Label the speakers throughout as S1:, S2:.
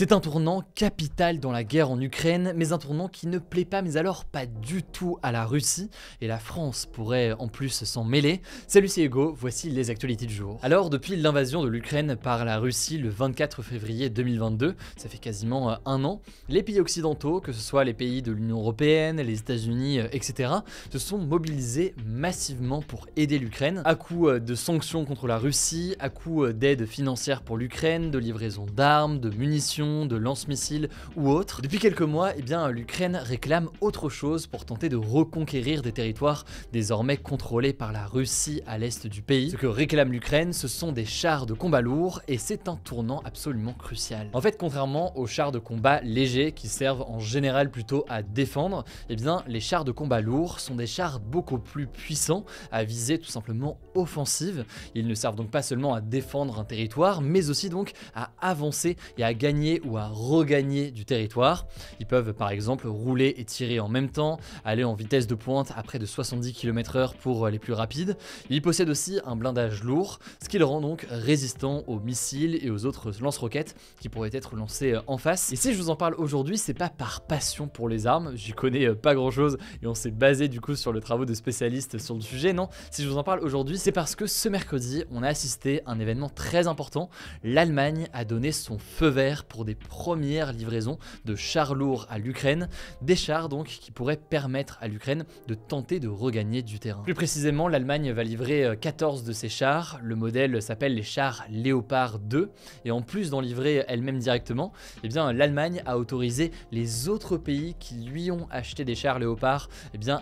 S1: C'est un tournant capital dans la guerre en Ukraine, mais un tournant qui ne plaît pas, mais alors pas du tout à la Russie, et la France pourrait en plus s'en mêler. Salut, c'est Hugo, voici les actualités du jour. Alors, depuis l'invasion de l'Ukraine par la Russie le 24 février 2022, ça fait quasiment un an, les pays occidentaux, que ce soit les pays de l'Union Européenne, les États-Unis, etc., se sont mobilisés massivement pour aider l'Ukraine, à coup de sanctions contre la Russie, à coup d'aide financière pour l'Ukraine, de livraison d'armes, de munitions, de lance-missiles ou autres. Depuis quelques mois, l'Ukraine réclame autre chose pour tenter de reconquérir des territoires désormais contrôlés par la Russie à l'est du pays. Ce que réclame l'Ukraine, ce sont des chars de combat lourds et c'est un tournant absolument crucial. En fait, contrairement aux chars de combat légers qui servent en général plutôt à défendre, les chars de combat lourds sont des chars beaucoup plus puissants à visée tout simplement offensive. Ils ne servent donc pas seulement à défendre un territoire, mais aussi donc à avancer et à gagner ou à regagner du territoire. Ils peuvent par exemple rouler et tirer en même temps, aller en vitesse de pointe à près de 70 km/h pour les plus rapides. Ils possèdent aussi un blindage lourd, ce qui le rend donc résistant aux missiles et aux autres lance-roquettes qui pourraient être lancés en face. Et si je vous en parle aujourd'hui, c'est pas par passion pour les armes, j'y connais pas grand chose et on s'est basé du coup sur les travaux de spécialistes sur le sujet, non. Si je vous en parle aujourd'hui, c'est parce que ce mercredi, on a assisté à un événement très important. L'Allemagne a donné son feu vert pour des premières livraisons de chars lourds à l'Ukraine, des chars donc qui pourraient permettre à l'Ukraine de tenter de regagner du terrain. Plus précisément, l'Allemagne va livrer 14 de ces chars, le modèle s'appelle les chars Léopard 2, et en plus d'en livrer elle-même directement, l'Allemagne a autorisé les autres pays qui lui ont acheté des chars Léopard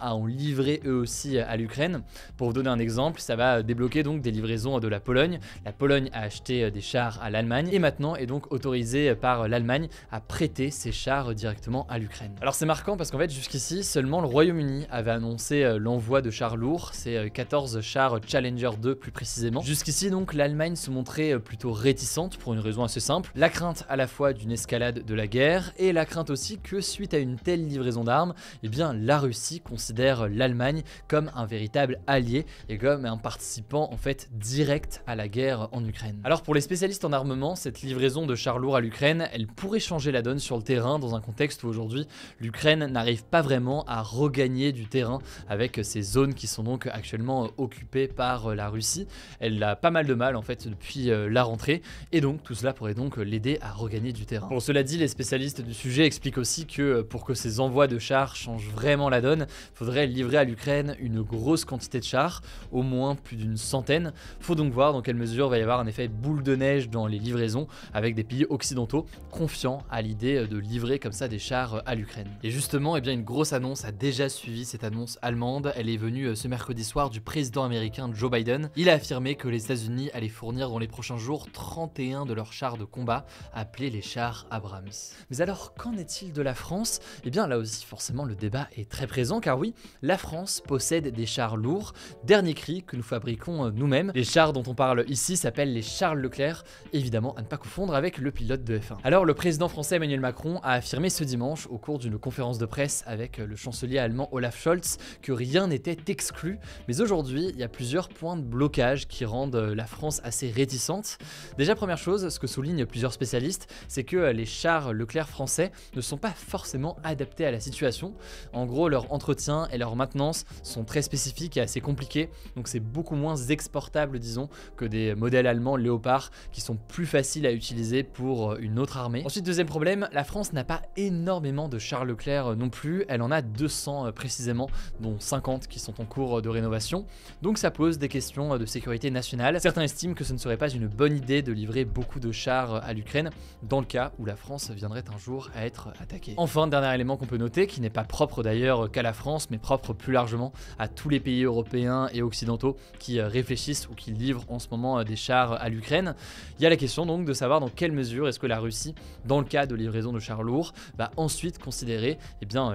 S1: à en livrer eux aussi à l'Ukraine. Pour vous donner un exemple, ça va débloquer donc des livraisons de la Pologne. La Pologne a acheté des chars à l'Allemagne et maintenant est donc autorisée par l'Allemagne à prêter ses chars directement à l'Ukraine. Alors c'est marquant parce qu'en fait jusqu'ici seulement le Royaume-Uni avait annoncé l'envoi de chars lourds, c'est 14 chars Challenger 2 plus précisément. Jusqu'ici donc l'Allemagne se montrait plutôt réticente pour une raison assez simple, la crainte à la fois d'une escalade de la guerre et la crainte aussi que suite à une telle livraison d'armes, la Russie considère l'Allemagne comme un véritable allié et comme un participant en fait direct à la guerre en Ukraine. Alors pour les spécialistes en armement, cette livraison de chars lourds à l'Ukraine, elle pourrait changer la donne sur le terrain dans un contexte où aujourd'hui l'Ukraine n'arrive pas vraiment à regagner du terrain avec ces zones qui sont donc actuellement occupées par la Russie. Elle a pas mal de mal en fait depuis la rentrée et donc tout cela pourrait donc l'aider à regagner du terrain. Bon, cela dit, les spécialistes du sujet expliquent aussi que pour que ces envois de chars changent vraiment la donne, il faudrait livrer à l'Ukraine une grosse quantité de chars, au moins plus d'une centaine. Faut donc voir dans quelle mesure va y avoir un effet boule de neige dans les livraisons avec des pays occidentaux confiants à l'idée de livrer comme ça des chars à l'Ukraine. Et justement, une grosse annonce a déjà suivi cette annonce allemande. Elle est venue ce mercredi soir du président américain Joe Biden. Il a affirmé que les États-Unis allaient fournir dans les prochains jours 31 de leurs chars de combat, appelés les chars Abrams. Mais alors, qu'en est-il de la France? Là aussi, forcément, le débat est très présent, car oui, la France possède des chars lourds, dernier cri que nous fabriquons nous-mêmes. Les chars dont on parle ici s'appellent les Charles Leclerc, évidemment à ne pas confondre avec le pilote de F1. Alors le président français Emmanuel Macron a affirmé ce dimanche au cours d'une conférence de presse avec le chancelier allemand Olaf Scholz que rien n'était exclu, mais aujourd'hui il y a plusieurs points de blocage qui rendent la France assez réticente. Déjà, première chose, ce que soulignent plusieurs spécialistes, c'est que les chars Leclerc français ne sont pas forcément adaptés à la situation. En gros, leur entretien et leur maintenance sont très spécifiques et assez compliqués, donc c'est beaucoup moins exportable disons que des modèles allemands Léopard qui sont plus faciles à utiliser pour une autre armée. Ensuite, deuxième problème, la France n'a pas énormément de chars Leclerc non plus, elle en a 200 précisément, dont 50 qui sont en cours de rénovation, donc ça pose des questions de sécurité nationale. Certains estiment que ce ne serait pas une bonne idée de livrer beaucoup de chars à l'Ukraine dans le cas où la France viendrait un jour à être attaquée. Enfin, dernier élément qu'on peut noter, qui n'est pas propre d'ailleurs qu'à la France, mais propre plus largement à tous les pays européens et occidentaux qui réfléchissent ou qui livrent en ce moment des chars à l'Ukraine, il y a la question donc de savoir dans quelle mesure est-ce que la Russie, dans le cas de livraison de chars lourds, va ensuite considérer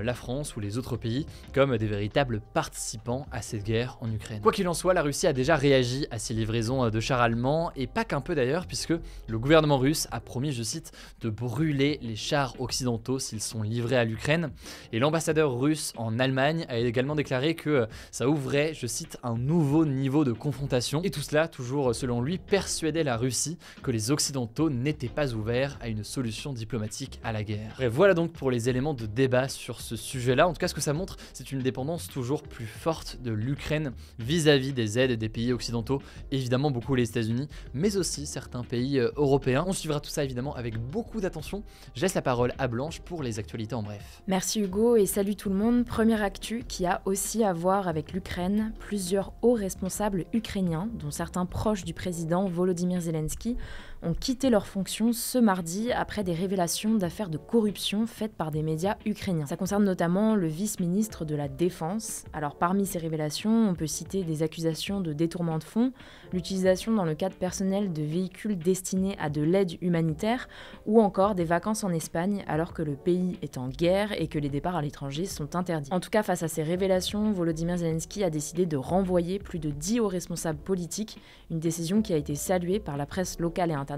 S1: la France ou les autres pays comme des véritables participants à cette guerre en Ukraine. Quoi qu'il en soit, la Russie a déjà réagi à ces livraisons de chars allemands, et pas qu'un peu d'ailleurs, puisque le gouvernement russe a promis, je cite, de brûler les chars occidentaux s'ils sont livrés à l'Ukraine, et l'ambassadeur russe en Allemagne a également déclaré que ça ouvrait, je cite, un nouveau niveau de confrontation, et tout cela toujours selon lui persuadait la Russie que les occidentaux n'étaient pas ouverts à une une solution diplomatique à la guerre. Bref, voilà donc pour les éléments de débat sur ce sujet-là. En tout cas, ce que ça montre, c'est une dépendance toujours plus forte de l'Ukraine vis-à-vis des aides des pays occidentaux, évidemment beaucoup les États-Unis, mais aussi certains pays européens. On suivra tout ça évidemment avec beaucoup d'attention. Je laisse la parole à Blanche pour les actualités en bref.
S2: Merci Hugo et salut tout le monde. Première actu qui a aussi à voir avec l'Ukraine. Plusieurs hauts responsables ukrainiens, dont certains proches du président Volodymyr Zelensky, ont quitté leurs fonctions ce mardi après des révélations d'affaires de corruption faites par des médias ukrainiens. Ça concerne notamment le vice-ministre de la Défense. Alors parmi ces révélations, on peut citer des accusations de détournement de fonds, l'utilisation dans le cadre personnel de véhicules destinés à de l'aide humanitaire ou encore des vacances en Espagne alors que le pays est en guerre et que les départs à l'étranger sont interdits. En tout cas, face à ces révélations, Volodymyr Zelensky a décidé de renvoyer plus de 10 hauts responsables politiques, une décision qui a été saluée par la presse locale et internationale,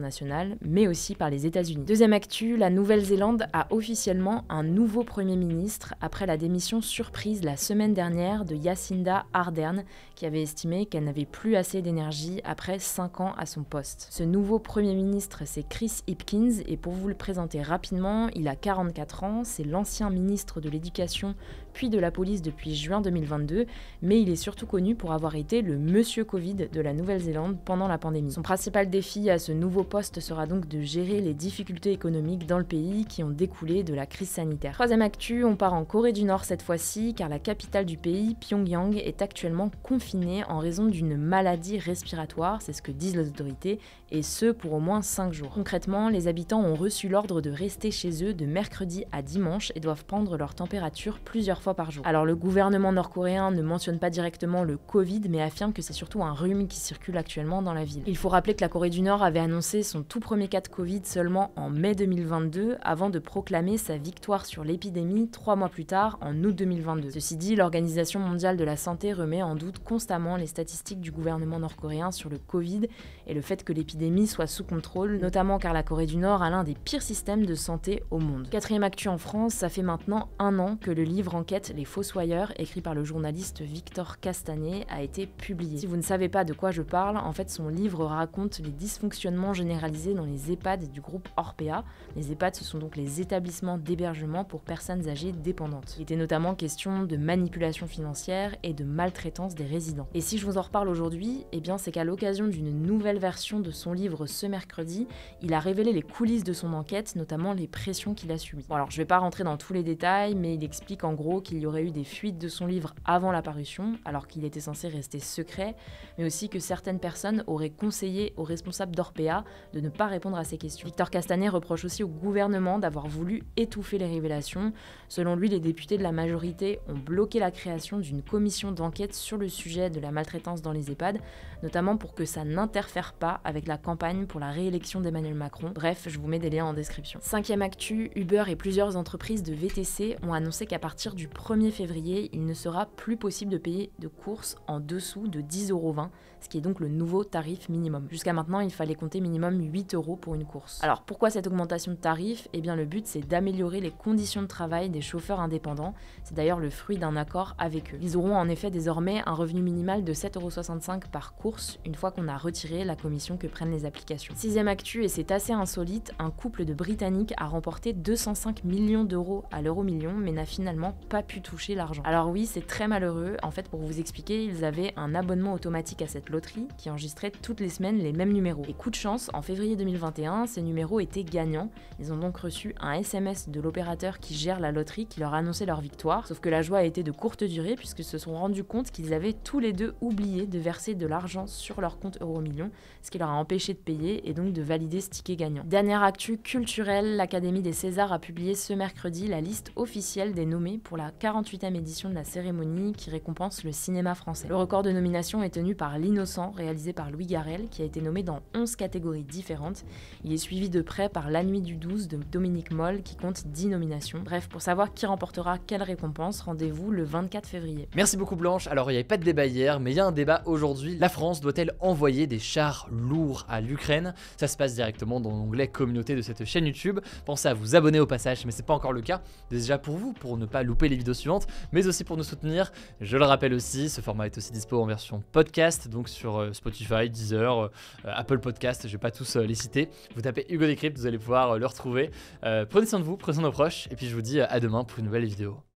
S2: mais aussi par les États-Unis. Deuxième actu, la Nouvelle-Zélande a officiellement un nouveau Premier ministre après la démission surprise la semaine dernière de Jacinda Ardern, qui avait estimé qu'elle n'avait plus assez d'énergie après 5 ans à son poste. Ce nouveau Premier ministre, c'est Chris Hipkins, et pour vous le présenter rapidement, il a 44 ans, c'est l'ancien ministre de l'Éducation puis de la police depuis juin 2022, mais il est surtout connu pour avoir été le Monsieur Covid de la Nouvelle-Zélande pendant la pandémie. Son principal défi à ce nouveau poste sera donc de gérer les difficultés économiques dans le pays qui ont découlé de la crise sanitaire. Troisième actu, on part en Corée du Nord cette fois-ci, car la capitale du pays, Pyongyang, est actuellement confinée en raison d'une maladie respiratoire, c'est ce que disent les autorités, et ce pour au moins 5 jours. Concrètement, les habitants ont reçu l'ordre de rester chez eux de mercredi à dimanche et doivent prendre leur température plusieurs fois par jour. Alors le gouvernement nord-coréen ne mentionne pas directement le Covid, mais affirme que c'est surtout un rhume qui circule actuellement dans la ville. Il faut rappeler que la Corée du Nord avait annoncé son tout premier cas de Covid seulement en mai 2022, avant de proclamer sa victoire sur l'épidémie 3 mois plus tard, en août 2022. Ceci dit, l'Organisation mondiale de la santé remet en doute constamment les statistiques du gouvernement nord-coréen sur le Covid et le fait que l'épidémie soit sous contrôle, notamment car la Corée du Nord a l'un des pires systèmes de santé au monde. Quatrième actu en France, ça fait maintenant 1 an que le livre enquête Les Fossoyeurs, écrit par le journaliste Victor Castanet, a été publié. Si vous ne savez pas de quoi je parle, en fait son livre raconte les dysfonctionnements généralisés dans les EHPAD du groupe Orpea. Les EHPAD, ce sont donc les établissements d'hébergement pour personnes âgées dépendantes. Il était notamment question de manipulation financière et de maltraitance des résidents. Et si je vous en reparle aujourd'hui, eh bien c'est qu'à l'occasion d'une nouvelle version de son livre ce mercredi, il a révélé les coulisses de son enquête, notamment les pressions qu'il a subies. Bon alors je vais pas rentrer dans tous les détails, mais il explique en gros qu'il y aurait eu des fuites de son livre avant la parution, alors qu'il était censé rester secret, mais aussi que certaines personnes auraient conseillé aux responsables d'Orpea de ne pas répondre à ces questions. Victor Castanet reproche aussi au gouvernement d'avoir voulu étouffer les révélations. Selon lui, les députés de la majorité ont bloqué la création d'une commission d'enquête sur le sujet de la maltraitance dans les EHPAD, notamment pour que ça n'interfère pas avec la campagne pour la réélection d'Emmanuel Macron. Bref, je vous mets des liens en description. Cinquième actu, Uber et plusieurs entreprises de VTC ont annoncé qu'à partir du 1er février, il ne sera plus possible de payer de courses en dessous de 10,20 €, ce qui est donc le nouveau tarif minimum. Jusqu'à maintenant, il fallait compter minimum 8 € pour une course. Alors pourquoi cette augmentation de tarif ? Eh bien le but c'est d'améliorer les conditions de travail des chauffeurs indépendants. C'est d'ailleurs le fruit d'un accord avec eux. Ils auront en effet désormais un revenu minimal de 7,65 € par course, une fois qu'on a retiré la commission que prennent les applications. Sixième actu, et c'est assez insolite, un couple de Britanniques a remporté 205 millions d'euros à l'euro-million, mais n'a finalement pas pu toucher l'argent. Alors oui, c'est très malheureux. En fait, pour vous expliquer, ils avaient un abonnement automatique à cette loterie qui enregistrait toutes les semaines les mêmes numéros. Et coup de chance, en février 2021, ces numéros étaient gagnants. Ils ont donc reçu un SMS de l'opérateur qui gère la loterie qui leur annonçait leur victoire. Sauf que la joie a été de courte durée puisqu'ils se sont rendus compte qu'ils avaient tous les deux oublié de verser de l'argent sur leur compte Euromillions, ce qui leur a empêché de payer et donc de valider ce ticket gagnant. Dernière actu culturelle, l'Académie des Césars a publié ce mercredi la liste officielle des nommés pour la 48e édition de la cérémonie qui récompense le cinéma français. Le record de nomination est tenu par L'Innocent, réalisé par Louis Garrel, qui a été nommé dans 11 catégories différentes. Il est suivi de près par La Nuit du 12 de Dominique Moll, qui compte 10 nominations. Bref, pour savoir qui remportera quelle récompense, rendez-vous le 24 février.
S1: Merci beaucoup Blanche. Alors il n'y avait pas de débat hier, mais il y a un débat aujourd'hui. La France doit-elle envoyer des chars lourds à l'Ukraine ? Ça se passe directement dans l'onglet communauté de cette chaîne YouTube. Pensez à vous abonner au passage, mais c'est pas encore le cas. Déjà pour vous, pour ne pas louper les vidéos suivantes, mais aussi pour nous soutenir. Je le rappelle aussi, ce format est aussi dispo en version podcast, donc donc sur Spotify, Deezer, Apple Podcast, je vais pas tous les citer. Vous tapez Hugo Décrypte, vous allez pouvoir le retrouver. Prenez soin de vous, prenez soin de nos proches, et puis je vous dis à demain pour une nouvelle vidéo.